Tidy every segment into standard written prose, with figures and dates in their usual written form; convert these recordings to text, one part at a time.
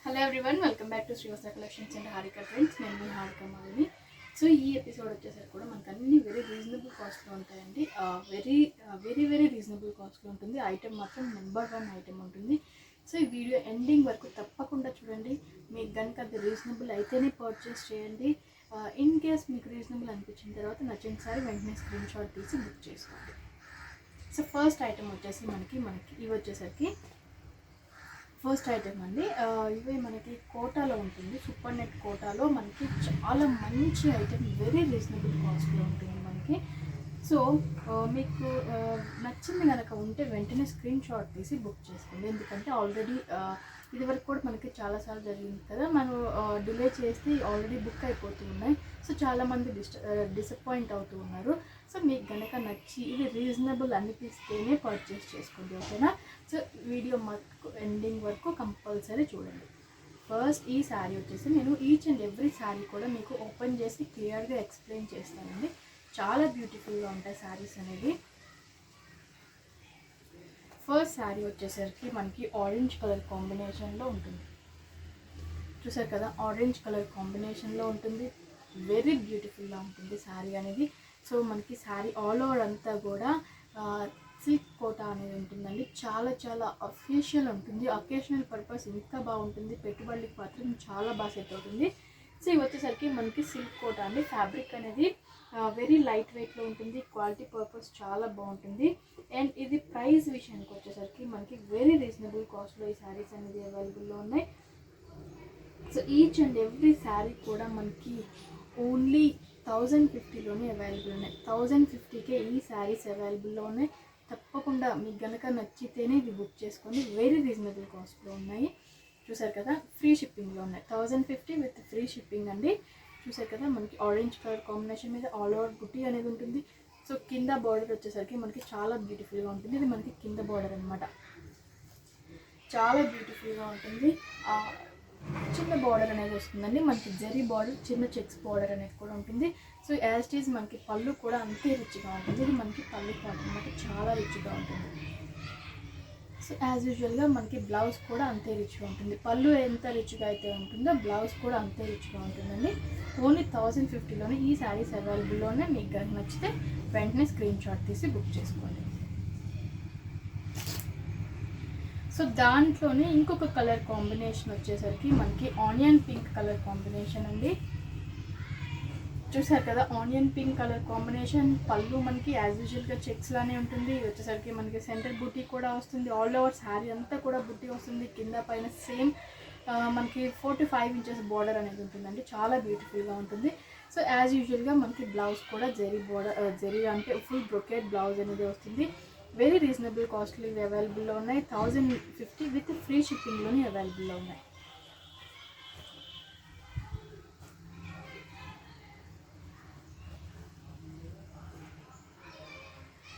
Hello everyone, welcome back to Srivatsa collections and Harika trends. నేను మీ Harika Malini. So ఈ episode వచ్చేసరికి కూడా మనకు అన్ని వెరీ రీజనబుల్ కాస్ట్లో ఉంటాయండి. వెరీ రీజనబుల్ కాస్ట్లో ఉంటుంది. ఐటెం మాత్రం నెంబర్ 1 ఐటెం ఉంటుంది. సో ఈ వీడియో ఎండింగ్ వరకు తప్పకుండా చూడండి. మీకు కనుక అది రీజనబుల్ అయితేనే పర్చేస్ చేయండి. ఇన్ కేస్ మీకు రీజనబుల్ అనిపించిన తర్వాత నచ్చిన సారి వెంటనే స్క్రీన్ షాట్ తీసి బుక్ చేసుకోండి. సో ఫస్ట్ ఐటెం వచ్చేసి మనకి ఇవి వచ్చేసరికి ఫస్ట్ ఐటెం అండి. ఇవి మనకి కోటాలో ఉంటుంది. సూపర్ నెట్ కోటాలో మనకి చాలా మంచి ఐటెం, వెరీ రీజనబుల్ కాస్ట్లో ఉంటుంది మనకి. సో మీకు నచ్చింది కనుక ఉంటే వెంటనే స్క్రీన్ షాట్ తీసి బుక్ చేసుకోండి. ఎందుకంటే ఆల్రెడీ ఇదివరకు కూడా మనకి చాలాసార్లు జరిగింది కదా, మనం డిలే చేసి ఆల్రెడీ బుక్ అయిపోతూ ఉన్నాయి. సో చాలామంది డిసప్పాయింట్ అవుతూ ఉన్నారు. సో మీకు కనుక నచ్చి ఇది రీజనబుల్ అనిపిస్తేనే పర్చేస్ చేసుకోండి, ఓకేనా? సో వీడియో మటుకు ఎండింగ్ వరకు కంపల్సరీ చూడండి. ఫస్ట్ ఈ శారీ వచ్చేసి నేను ఈచ్ అండ్ ఎవ్రీ శారీ కూడా మీకు ఓపెన్ చేసి క్లియర్గా ఎక్స్ప్లెయిన్ చేస్తానండి. చాలా బ్యూటిఫుల్గా ఉంటాయి శారీస్ అనేది. ఫస్ట్ శారీ వచ్చేసరికి మనకి ఆరెంజ్ కలర్ కాంబినేషన్లో ఉంటుంది. చూసారు కదా, ఆరెంజ్ కలర్ కాంబినేషన్లో ఉంటుంది. వెరీ బ్యూటిఫుల్గా ఉంటుంది శారీ అనేది. సో మనకి శారీ ఆల్ ఓవర్ అంతా కూడా సిల్క్ కోటా అనేది ఉంటుందండి. చాలా అఫీషియల్ ఉంటుంది. అకేషనల్ పర్పస్ ఇంకా బాగుంటుంది. పెట్టుబడులకి మాత్రం చాలా బాగా సెట్ అవుతుంది. సో ఇవి వచ్చేసరికి మనకి సిల్క్ కోటా అండి. ఫ్యాబ్రిక్ అనేది వెరీ లైట్ వెయిట్లో ఉంటుంది. క్వాలిటీ పర్పస్ చాలా బాగుంటుంది. అండ్ ఇది ప్రైస్ విషయానికి వచ్చేసరికి మనకి వెరీ రీజనబుల్ కాస్ట్లో ఈ శారీస్ అనేది అవైలబుల్లో ఉన్నాయి. So each and every sari కూడా మనకి ఓన్లీ 1050లోనే అవైలబుల్ ఉన్నాయి. 1050కే ఈ శారీస్ అవైలబుల్లో ఉన్నాయి. తప్పకుండా మీకు కనుక నచ్చితేనే ఇది బుక్ చేసుకోండి. వెరీ రీజనబుల్ కాస్ట్లో ఉన్నాయి. చూసారు కదా, ఫ్రీ షిప్పింగ్లో ఉన్నాయి. 1050 విత్ ఫ్రీ షిప్పింగ్ అండి. చూసారు కదా, మనకి ఆరెంజ్ కలర్ కాంబినేషన్ మీద ఆల్ ఓవర్ బుట్టి అనేది ఉంటుంది. సో కింద బార్డర్ వచ్చేసరికి మనకి చాలా బ్యూటిఫుల్గా ఉంటుంది. ఇది మనకి కింద బార్డర్ అనమాట. చాలా బ్యూటిఫుల్గా ఉంటుంది. చిన్న బార్డర్ అనేది వస్తుందండి. మనకి జరీ బార్డర్, చిన్న చెక్స్ బార్డర్ అనేది కూడా ఉంటుంది. సో యాజ్ ఇట్ ఈజ్ మనకి పళ్ళు కూడా అంతే రిచ్గా ఉంటుంది. ఇది మనకి పళ్ళు పాటు అనమాట. చాలా రిచ్గా ఉంటుంది. సో యాజ్ యూజువల్గా మనకి బ్లౌజ్ కూడా అంతే రిచ్గా ఉంటుంది. పళ్ళు ఎంత రిచ్గా అయితే ఉంటుందో బ్లౌజ్ కూడా అంతే రిచ్గా ఉంటుందండి. ఓన్లీ 1050లోనే ఈ శారీస్ అవైలబుల్లోనే. మీకు కనుక నచ్చితే వెంటనే స్క్రీన్ షాట్ తీసి బుక్ చేసుకోండి. సో దాంట్లోనే ఇంకొక కలర్ కాంబినేషన్ వచ్చేసరికి మనకి ఆనియన్ పింక్ కలర్ కాంబినేషన్ అండి. చూసారు కదా, ఆనియన్ పింక్ కలర్ కాంబినేషన్. పళ్ళు మనకి యాజ్ యూజువల్గా చెక్స్ లానే ఉంటుంది. వచ్చేసరికి మనకి సెంటర్ బుట్టి కూడా వస్తుంది. ఆల్ ఓవర్ శారీ అంతా కూడా బుట్టి వస్తుంది. కింద పైన సేమ్ మనకి 4 to 5 ఇంచెస్ బార్డర్ అనేది ఉంటుందండి. చాలా బ్యూటిఫుల్గా ఉంటుంది. సో యాజ్ యూజువల్గా మనకి బ్లౌజ్ కూడా జరీ అంటే ఫుల్ బ్రొకేట్ బ్లౌజ్ అనేది వస్తుంది. వెరీ రీజనబుల్ కాస్ట్లో ఇవి అవైలబుల్లో ఉన్నాయి. 1050 విత్ ఫ్రీ షిప్పింగ్లోనే అవైలబుల్లో ఉన్నాయి.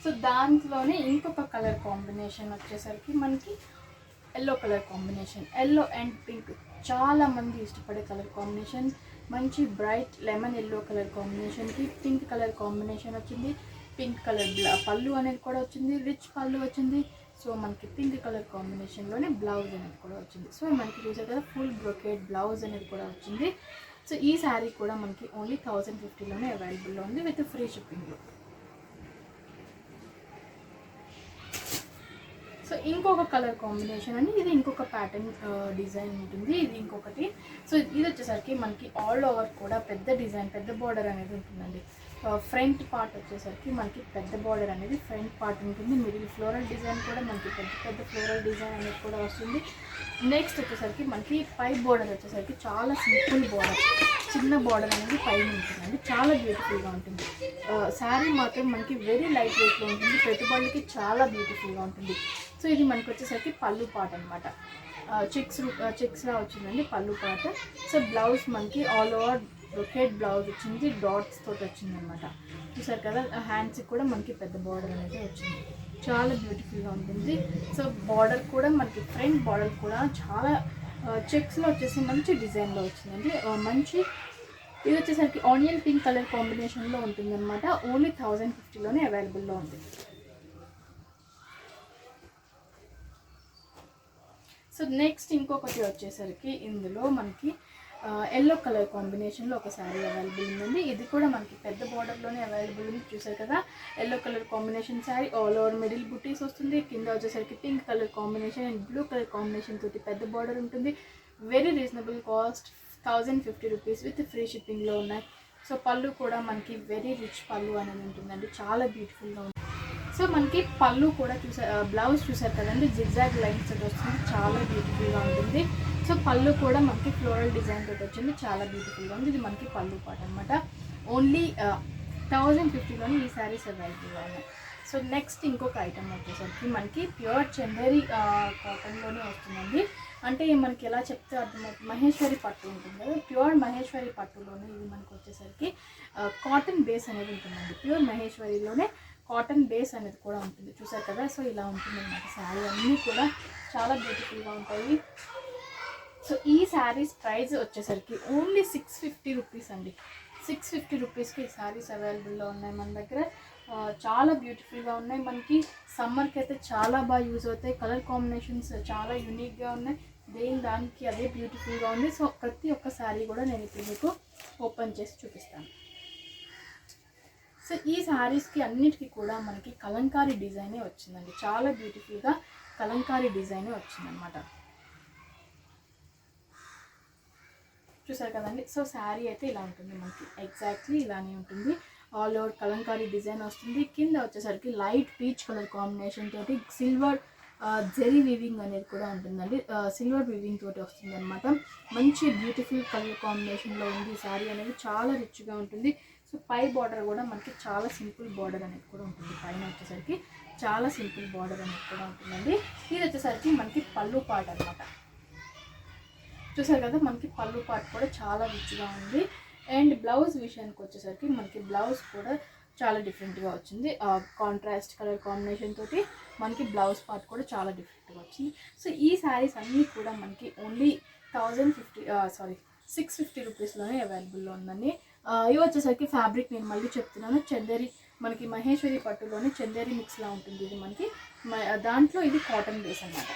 సో దాంట్లోనే ఇంకొక కలర్ కాంబినేషన్ వచ్చేసరికి మనకి yellow colour combination. Yellow and pink చాలా మంది ఇష్టపడే కలర్ కాంబినేషన్. మంచి బ్రైట్ లెమన్ ఎల్లో కలర్ కాంబినేషన్కి పింక్ కలర్ కాంబినేషన్ వచ్చింది. పింక్ కలర్ పళ్ళు అనేది కూడా వచ్చింది. రిచ్ పళ్ళు వచ్చింది. సో మనకి పింక్ కలర్ కాంబినేషన్లోనే బ్లౌజ్ అనేది కూడా వచ్చింది. సో మనకి చూసే కదా ఫుల్ బ్రొకేట్ బ్లౌజ్ అనేది కూడా వచ్చింది. సో ఈ శారీ కూడా మనకి ఓన్లీ 1050లోనే అవైలబుల్లో ఉంది విత్ ఫ్రీ షిప్పింగ్లో. సో ఇంకొక కలర్ కాంబినేషన్ అండి. ఇది ఇంకొక ప్యాటర్న్ డిజైన్ ఉంటుంది. ఇది ఇంకొకటి. సో ఇది వచ్చేసరికి మనకి ఆల్ ఓవర్ కూడా పెద్ద డిజైన్, పెద్ద బార్డర్ అనేది ఉంటుందండి. ఫ్రంట్ పార్ట్ వచ్చేసరికి మనకి పెద్ద బార్డర్ అనేది ఫ్రంట్ పార్ట్ ఉంటుంది. మిడిల్ ఫ్లోరల్ డిజైన్ కూడా మనకి పెద్ద ఫ్లోరల్ డిజైన్ అనేది కూడా వస్తుంది. నెక్స్ట్ వచ్చేసరికి మనకి పై బార్డర్ వచ్చేసరికి చాలా సింపుల్ బార్డర్, చిన్న బార్డర్ అనేది పైన ఉంటుందండి. చాలా బ్యూటిఫుల్గా ఉంటుంది. శారీ మాత్రం మనకి వెరీ లైట్ వెయిట్లో ఉంటుంది. పెట్టుబడులకి చాలా బ్యూటిఫుల్గా ఉంటుంది. సో ఇది మనకి వచ్చేసరికి పళ్ళు పార్ట్ అనమాట. చెక్స్లా వచ్చిందండి పళ్ళు పార్ట్. సో బ్లౌజ్ మనకి ఆల్ ఓవర్ బ్రొకేట్ బ్లౌజ్ వచ్చింది. డాట్స్ తోటి వచ్చింది అనమాట. చూసారు కదా, హ్యాండ్స్కి కూడా మనకి పెద్ద బార్డర్ అనేది వచ్చింది. చాలా బ్యూటిఫుల్గా ఉంటుంది. సో బార్డర్ కూడా మనకి ఫ్రంట్ బార్డర్ కూడా చాలా చెక్స్లో వచ్చేసి మంచి డిజైన్లో వచ్చిందండి. మంచి ఇది వచ్చేసరికి ఆనియన్ పింక్ కలర్ కాంబినేషన్లో ఉంటుంది అనమాట. ఓన్లీ 1050లోనే అవైలబుల్లో ఉంది. సో సో నెక్స్ట్ ఇంకొకటి వచ్చేసరికి ఇందులో మనకి ఎల్లో కలర్ కాంబినేషన్లో ఒక శారీ అవైలబుల్ ఉందండి. ఇది కూడా మనకి పెద్ద బార్డర్లోనే అవైలబుల్ ఉంది. చూసారు కదా, yellow colour combination sari, all over middle బుటీస్ వస్తుంది. కింద వచ్చేసరికి pink colour combination and blue colour combination తోటి పెద్ద బార్డర్ ఉంటుంది. Very reasonable cost, 1050 rupees with free షిప్పింగ్లో ఉన్నాయి. సో పళ్ళు కూడా మనకి వెరీ రిచ్ పళ్ళు అనేది ఉంటుందండి, చాలా బ్యూటిఫుల్గా ఉంటుంది. సో మనకి పళ్ళు కూడా బ్లౌజ్ చూసారు కదండి, జిగ్జాగ్ లైన్స్ తోటి వస్తుంది, చాలా బ్యూటిఫుల్గా ఉంటుంది. సో పళ్ళు కూడా మనకి ఫ్లోరల్ డిజైన్ తోటి వచ్చింది, చాలా బ్యూటిఫుల్గా ఉంది. ఇది మనకి పళ్ళు పాట అనమాట. ఓన్లీ 1050లోనే ఈ శారీస్ అవైలబుల్గా ఉన్నాయి. సో నెక్స్ట్ ఇంకొక ఐటమ్ వచ్చేసరికి మనకి ప్యూర్ చందేరి కాటన్లోనే వస్తుందండి. అంటే మనకి ఎలా చెప్తే అర్థమవుతుంది, మహేశ్వరి పట్టు ఉంటుంది కదా, ప్యూర్ మహేశ్వరి పట్టులోనే ఇది మనకు వచ్చేసరికి కాటన్ బేస్ అనేది ఉంటుందండి. ప్యూర్ మహేశ్వరిలోనే కాటన్ బేస్ అనేది కూడా ఉంటుంది. చూసారు కదా, సో ఇలా ఉంటుంది అన్నమాట. శారీ అన్నీ కూడా చాలా బ్యూటిఫుల్గా ఉంటాయి. సో ఈ శారీస్ ప్రైస్ వచ్చేసరికి ఓన్లీ 650 రూపీస్ అండి. 650 రూపీస్కి ఈ శారీస్ అవైలబుల్లో ఉన్నాయి మన దగ్గర. చాలా బ్యూటిఫుల్గా ఉన్నాయి. మనకి సమ్మర్కి అయితే చాలా బాగా యూజ్ అవుతాయి. కలర్ కాంబినేషన్స్ చాలా యూనిక్గా ఉన్నాయి. దానికి అదే బ్యూటిఫుల్గా ఉంది. సో ప్రతి ఒక్క శారీ కూడా నేను ఇప్పుడు మీకు ఓపెన్ చేసి చూపిస్తాను. సో ఈ శారీస్కి అన్నిటికీ కూడా మనకి కలంకారీ డిజైనే వచ్చిందండి. చాలా బ్యూటిఫుల్గా కలంకారీ డిజైనే వచ్చిందనమాట. చూసారు కదండి. సో శారీ అయితే ఇలా ఉంటుంది మనకి, ఎగ్జాక్ట్లీ ఇలానే ఉంటుంది. ఆల్ ఓవర్ కలంకారీ డిజైన్ వస్తుంది. కింద వచ్చేసరికి లైట్ పీచ్ కలర్ కాంబినేషన్ తోటి సిల్వర్ జెరీ వీవింగ్ అనేది కూడా ఉంటుందండి. సిల్వర్ వీవింగ్ తోటి వస్తుంది అనమాట. మంచి బ్యూటిఫుల్ కలర్ కాంబినేషన్లో ఉంది. ఈ శారీ అనేది చాలా రిచ్గా ఉంటుంది. సో పై బార్డర్ కూడా మనకి చాలా సింపుల్ బార్డర్ అనేది కూడా ఉంటుంది. పైన వచ్చేసరికి చాలా సింపుల్ బార్డర్ అనేది కూడా ఉంటుందండి. ఇది వచ్చేసరికి మనకి పళ్ళు పాట అనమాట. చూసారు కదా, మనకి పళ్ళు పార్ట్ కూడా చాలా రిచ్గా ఉంది. అండ్ బ్లౌజ్ విషయానికి వచ్చేసరికి మనకి బ్లౌజ్ కూడా చాలా డిఫరెంట్గా వచ్చింది. కాంట్రాస్ట్ కలర్ కాంబినేషన్ తోటి మనకి బ్లౌజ్ పార్ట్ కూడా చాలా డిఫరెంట్గా వచ్చింది. సో ఈ శారీస్ అన్నీ కూడా మనకి ఓన్లీ 650 రూపీస్లోనే అవైలబుల్లో ఉందండి. ఇవి వచ్చేసరికి ఫ్యాబ్రిక్ నేను మళ్ళీ చెప్తున్నాను, చందేరి మనకి మహేశ్వరి పట్టులోనే చందేరి మిక్స్లా ఉంటుంది. ఇది మనకి దాంట్లో ఇది కాటన్ బేస్ అన్నమాట.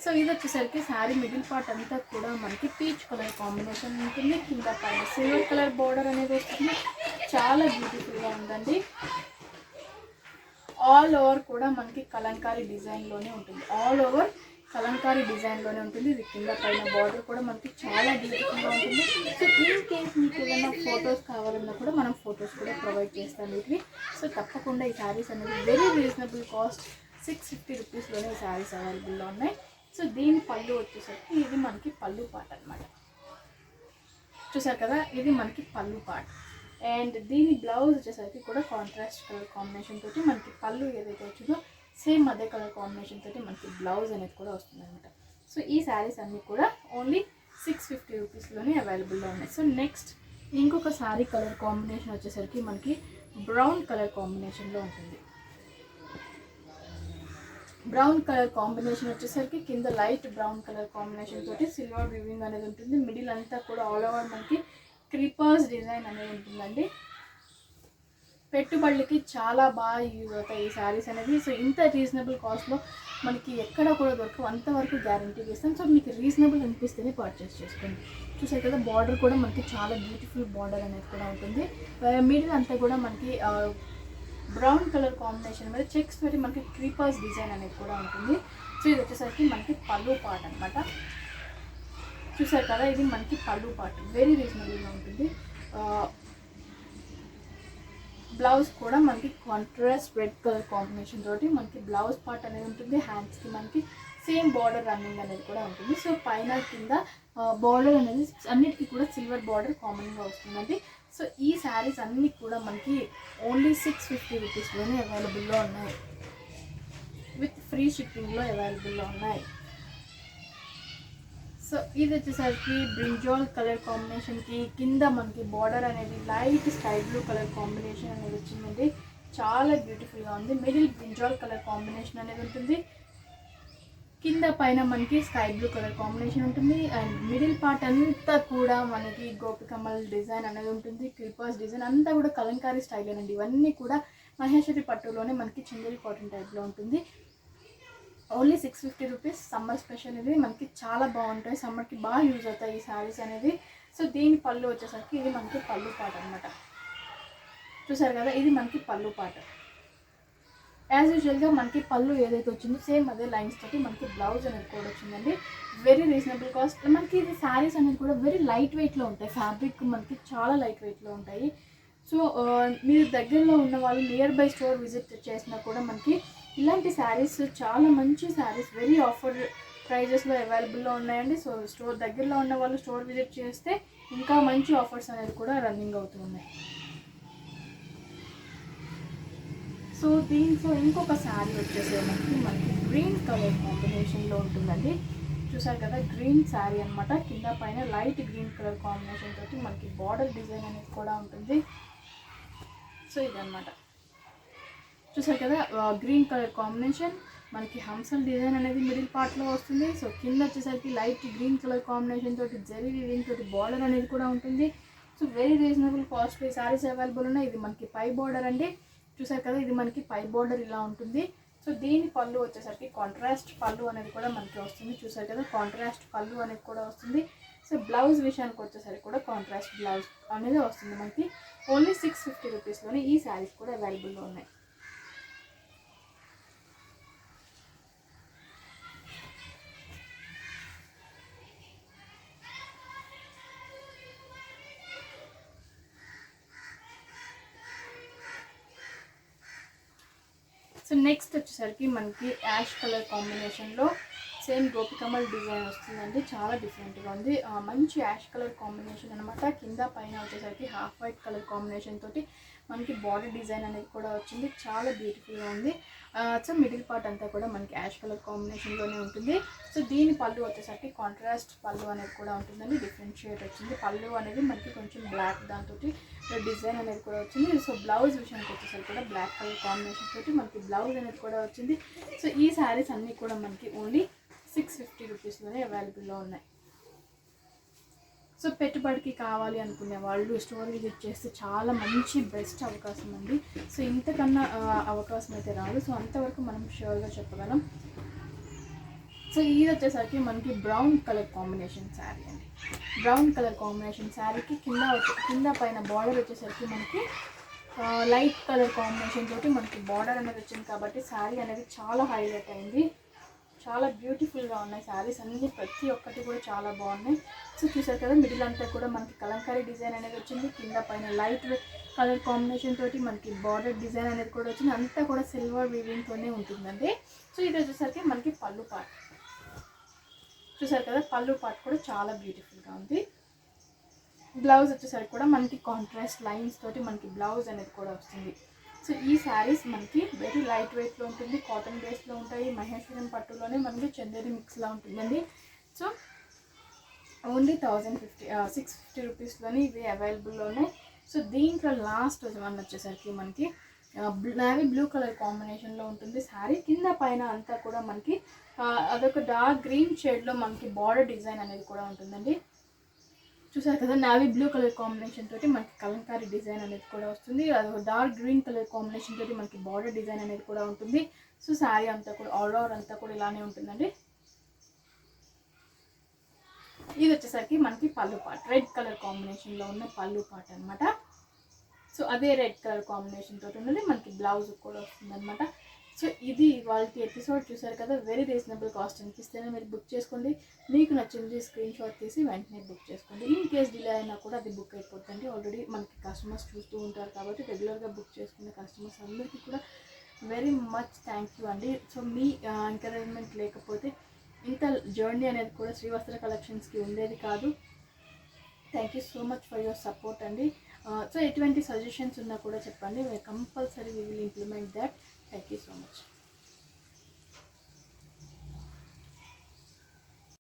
సో ఇది వచ్చేసరికి శారీ మిడిల్ పార్ట్ అంతా కూడా మనకి పీచ్ కలర్ కాంబినేషన్ ఉంటుంది. కింద పైన సిల్వర్ కలర్ బార్డర్ అనేది వస్తుంది. చాలా బ్యూటిఫుల్గా ఉందండి. ఆల్ ఓవర్ కూడా మనకి కలంకారీ డిజైన్లోనే ఉంటుంది. ఆల్ ఓవర్ కలంకారీ డిజైన్లోనే ఉంటుంది. ఇది కింద పైన బార్డర్ కూడా మనకి చాలా బ్యూటిఫుల్గా ఉంటుంది. సో ఇన్ కేస్ మీకు ఏదైనా ఫొటోస్ కావాలన్నా కూడా మనం ఫొటోస్ కూడా ప్రొవైడ్ చేస్తాం వీటిని. సో తప్పకుండా ఈ శారీస్ అనేది వెరీ రీజనబుల్ కాస్ట్, 650 రూపీస్లోనే ఈ శారీస్ అవైలబుల్లో ఉన్నాయి. సో దీని పళ్ళు వచ్చేసరికి ఇది మనకి పళ్ళు పార్ట్ అనమాట. చూసారు కదా, ఇది మనకి పళ్ళు పార్ట్. అండ్ దీని బ్లౌజ్ వచ్చేసరికి కూడా కాంట్రాస్ట్ కలర్ కాంబినేషన్ తోటి మనకి పళ్ళు ఏదైతే వచ్చిందో సేమ్ అదే కలర్ కాంబినేషన్ తోటి మనకి బ్లౌజ్ అనేది కూడా వస్తుంది అనమాట. సో ఈ శారీస్ అన్నీ కూడా ఓన్లీ 650 రూపీస్లోనే అవైలబుల్లో ఉన్నాయి. సో నెక్స్ట్ ఇంకొక శారీ కలర్ కాంబినేషన్ వచ్చేసరికి మనకి బ్రౌన్ కలర్ కాంబినేషన్లో ఉంటుంది. బ్రౌన్ కలర్ కాంబినేషన్ వచ్చేసరికి కింద లైట్ బ్రౌన్ కలర్ కాంబినేషన్ తోటి సిల్వర్ వీవింగ్ అనేది ఉంటుంది. మిడిల్ అంతా కూడా ఆల్ ఓవర్ మనకి క్రీపర్స్ డిజైన్ అనేది ఉంటుందండి. పెట్టుబడులకి చాలా బాగా యూజ్ అవుతాయి ఈ శారీస్ అనేది. సో ఇంత రీజనబుల్ కాస్ట్లో మనకి ఎక్కడ కూడా దొరకవు, అంతవరకు గ్యారంటీ ఇస్తాం. సో మీకు రీజనబుల్ అనిపిస్తేనే పర్చేస్ చేసుకోండి. చూసారు కదా, బార్డర్ కూడా మనకి చాలా బ్యూటిఫుల్ బార్డర్ అనేది కూడా ఉంటుంది. మిడిల్ అంతా కూడా మనకి బ్రౌన్ కలర్ కాంబినేషన్ మీద చెక్స్ తోటి మనకి క్రీపర్స్ డిజైన్ అనేది కూడా ఉంటుంది. సో ఇది వచ్చేసరికి మనకి పళ్ళు పార్ట్ అనమాట. చూసారు కదా, ఇది మనకి పళ్ళు పార్ట్ వెరీ రీజనబుల్గా ఉంటుంది. బ్లౌజ్ కూడా మనకి కాంట్రాస్ట్ రెడ్ కలర్ కాంబినేషన్ తోటి మనకి బ్లౌజ్ పార్ట్ అనేది ఉంటుంది. హ్యాండ్స్కి మనకి సేమ్ బార్డర్ రన్నింగ్ అనేది కూడా ఉంటుంది. సో పైన కింద బార్డర్ అనేది అన్నిటికీ కూడా సిల్వర్ బార్డర్ కామన్గా వస్తుందండి. సో ఈ శారీస్ అన్నీ కూడా మనకి ఓన్లీ 650 రూపీస్లోనే అవైలబుల్లో ఉన్నాయి. విత్ ఫ్రీ షిప్పింగ్లో అవైలబుల్లో ఉన్నాయి. సో ఇది వచ్చేసరికి బ్రింజాల్ కలర్ కాంబినేషన్కి కింద మనకి బార్డర్ అనేది light sky blue colour combination అనేది వచ్చిందండి. చాలా బ్యూటిఫుల్గా ఉంది. మిడిల్ బ్రింజాల్ కలర్ కాంబినేషన్ అనేది ఉంటుంది. కింద పైన మనకి స్కై బ్లూ కలర్ కాంబినేషన్ ఉంటుంది. అండ్ మిడిల్ పార్ట్ అంతా కూడా మనకి గోపికమ్మల్ డిజైన్ అనేది ఉంటుంది. క్రీపర్స్ డిజైన్ అంతా కూడా కలంకారీ స్టైల్ అండి. ఇవన్నీ కూడా మహేశ్వరి పట్టులోనే మనకి చందేరి కాటన్ టైప్లో ఉంటుంది. Only 650 rupees. సమ్మర్ స్పెషల్ ఇది, మనకి చాలా బాగుంటాయి, సమ్మర్కి బాగా యూజ్ అవుతాయి ఈ శారీస్ అనేది. సో దీని పళ్ళు వచ్చేసరికి ఇది మనకి పళ్ళు పాట అనమాట. చూసారు కదా, ఇది మనకి పళ్ళు పాట. యాజ్ యూజువల్గా మనకి పళ్ళు ఏదైతే వచ్చిందో సేమ్ అదే లైన్స్ తోటి మనకి బ్లౌజ్ అనేది కూడా వచ్చిందండి. Very reasonable cost. మనకి ఇది శారీస్ అనేది కూడా వెరీ లైట్ వెయిట్లో ఉంటాయి, ఫ్యాబ్రిక్ మనకి చాలా లైట్ వెయిట్లో ఉంటాయి. సో మీరు దగ్గరలో ఉన్న వాళ్ళు నియర్ బై స్టోర్ విజిట్ చేసినా కూడా మనకి ఇలాంటి శారీస్, చాలా మంచి శారీస్ వెరీ ఆఫర్ ప్రైజెస్లో అవైలబుల్లో ఉన్నాయండి. సో స్టోర్ దగ్గరలో ఉన్న వాళ్ళు స్టోర్ విజిట్ చేస్తే ఇంకా మంచి ఆఫర్స్ అనేది కూడా రన్నింగ్ అవుతూ ఉన్నాయి. సో దీంట్లో ఇంకొక శారీ వచ్చేసేమకి మనకి గ్రీన్ కలర్ కాంబినేషన్లో ఉంటుందండి. చూసారు కదా, గ్రీన్ శారీ అనమాట. కింద పైన లైట్ గ్రీన్ కలర్ కాంబినేషన్ తోటి మనకి బార్డర్ డిజైన్ అనేది కూడా ఉంటుంది. సో ఇదనమాట, చూసారు కదా, గ్రీన్ కలర్ కాంబినేషన్. మనకి హంసల్ డిజైన్ అనేది మిడిల్ పార్ట్లో వస్తుంది. సో కింద వచ్చేసరికి లైట్ గ్రీన్ కలర్ కాంబినేషన్ తోటి జరీ వీవింగ్ తోటి బార్డర్ అనేది కూడా ఉంటుంది. So very reasonable costly saris available ఉన్నాయి. ఇది మనకి పై బార్డర్ అండి. చూసారు కదా, ఇది మనకి పై బార్డర్ ఇలా ఉంటుంది. సో దీని పళ్ళు వచ్చేసరికి కాంట్రాస్ట్ పళ్ళు అనేది కూడా మనకి వస్తుంది. చూసారు కదా, కాంట్రాస్ట్ పళ్ళు అనేది కూడా వస్తుంది. సో బ్లౌజ్ విషయానికి వచ్చేసరికి కూడా కాంట్రాస్ట్ బ్లౌజ్ అనేది వస్తుంది మనకి. ఓన్లీ 650 రూపీస్లోనే ఈ శారీస్ కూడా అవైలబుల్లో ఉన్నాయి. సో నెక్స్ట్ వచ్చేసరికి మనకి యాష్ కలర్ కాంబినేషన్లో సేమ్ గోపికమల్ డిజైన్ వస్తుందండి. చాలా డిఫరెంట్గా ఉంది, మంచి యాష్ కలర్ కాంబినేషన్ అనమాట. కింద పైన వచ్చేసరికి హాఫ్ వైట్ కలర్ కాంబినేషన్ తోటి మనకి బాడీ డిజైన్ అనేది కూడా వచ్చింది. చాలా బ్యూటిఫుల్గా ఉంది. సో మిడిల్ పార్ట్ అంతా కూడా మనకి యాష్ కలర్ కాంబినేషన్లోనే ఉంటుంది. సో దీని పళ్ళు వచ్చేసరికి కాంట్రాస్ట్ పళ్ళు అనేది కూడా ఉంటుందండి. డిఫరెంట్ షేడ్ వచ్చింది. పళ్ళు అనేది మనకి కొంచెం బ్లాక్ దాంతో డిజైన్ అనేది కూడా వచ్చింది. సో బ్లౌజ్ విషయానికి వచ్చేసరికి కూడా బ్లాక్ కలర్ కాంబినేషన్ తోటి మనకి బ్లౌజ్ అనేది కూడా వచ్చింది. సో ఈ శారీస్ అన్నీ కూడా మనకి ఓన్లీ 650 రూపీస్లోనే అవైలబుల్లో ఉన్నాయి. సో పెట్టుబడికి కావాలి అనుకునే వాళ్ళు స్టోర్ విజిట్ చేస్తే చాలా మంచి బెస్ట్ అవకాశం అండి. సో ఇంతకన్నా అవకాశం అయితే రాదు. సో అంతవరకు మనం ష్యూర్గా చెప్పగలం. సో ఇది వచ్చేసరికి మనకి బ్రౌన్ కలర్ కాంబినేషన్ శారీ అండి. బ్రౌన్ కలర్ కాంబినేషన్ శారీకి కింద పైన బార్డర్ వచ్చేసరికి మనకి లైట్ కలర్ కాంబినేషన్ తోటి మనకి బార్డర్ అనేది వచ్చింది కాబట్టి శారీ అనేది చాలా హైలైట్ అయింది. చాలా బ్యూటిఫుల్గా ఉన్నాయి శారీస్ అన్నీ, ప్రతి ఒక్కటి కూడా చాలా బాగున్నాయి. సో చూసారు కదా, మిడిల్ అంతా కూడా మనకి కలంకారీ డిజైన్ అనేది వచ్చింది. కింద పైన లైట్ కలర్ కాంబినేషన్ తోటి మనకి బార్డర్ డిజైన్ అనేది కూడా వచ్చింది. అంతా కూడా సిల్వర్ వీవింగ్తోనే ఉంటుందండి. సో ఇది వచ్చేసరికి మనకి పళ్ళు పార్ట్. చూసారు కదా, పళ్ళు పార్ట్ కూడా చాలా బ్యూటిఫుల్గా ఉంది. బ్లౌజ్ వచ్చేసరికి కూడా మనకి కాంట్రాస్ట్ లైన్స్ తోటి మనకి బ్లౌజ్ అనేది కూడా వస్తుంది. సో ఈ శారీస్ మనకి వెరీ లైట్ వెయిట్లో ఉంటుంది, కాటన్ బేస్లో ఉంటాయి. మహేశ్వరం పట్టులోనే మనకి చందేరి మిక్స్లా ఉంటుందండి. సో ఓన్లీ 650 రూపీస్లోని ఇవి అవైలబుల్లోనే. సో దీంట్లో లాస్ట్ వన్ వచ్చేసరికి మనకి నావీ బ్లూ కలర్ కాంబినేషన్లో ఉంటుంది శారీ. కింద పైన అంతా కూడా మనకి అదొక డార్క్ గ్రీన్ షేడ్లో మనకి బార్డర్ డిజైన్ అనేది కూడా ఉంటుందండి. చూసారు కదా, నావీ బ్లూ కలర్ కాంబినేషన్ తోటి మనకి కలంకారీ డిజైన్ అనేది కూడా వస్తుంది. అది డార్క్ గ్రీన్ కలర్ కాంబినేషన్ తోటి మనకి బార్డర్ డిజైన్ అనేది కూడా ఉంటుంది. సో శారీ అంతా కూడా ఆల్ ఓవర్ అంతా కూడా ఇలానే ఉంటుందండి. ఇది వచ్చేసరికి మనకి పళ్ళు పార్ట్, రెడ్ కలర్ కాంబినేషన్లో ఉన్న పళ్ళు పార్ట్ అనమాట. సో అదే రెడ్ కలర్ కాంబినేషన్ తోటి ఉన్నది మనకి బ్లౌజ్ కూడా వస్తుంది అనమాట. సో ఇది వాళ్ళకి ఎపిసోడ్ చూసారు కదా, వెరీ రీజనబుల్ కాస్ట్ అనిపిస్తేనే మీరు బుక్ చేసుకోండి. మీకు నచ్చింది స్క్రీన్ షాట్ తీసి వెంటనే బుక్ చేసుకోండి. ఇన్ కేస్ డిలే అయినా కూడా అది బుక్ అయిపోతుంది. ఆల్రెడీ మనకి కస్టమర్స్ చూస్తూ ఉంటారు కాబట్టి రెగ్యులర్గా బుక్ చేసుకునే కస్టమర్స్ అందరికీ కూడా వెరీ మచ్ థ్యాంక్ యూ అండి. సో మీ ఎంకరేజ్మెంట్ లేకపోతే ఇంత జర్నీ అనేది కూడా శ్రీవస్త్ర కలెక్షన్స్కి ఉండేది కాదు. Thank you so much for your support అండి. సో ఎటువంటి సజెషన్స్ ఉన్నా కూడా చెప్పండి. Compulsory we will implement that. Thank you so much.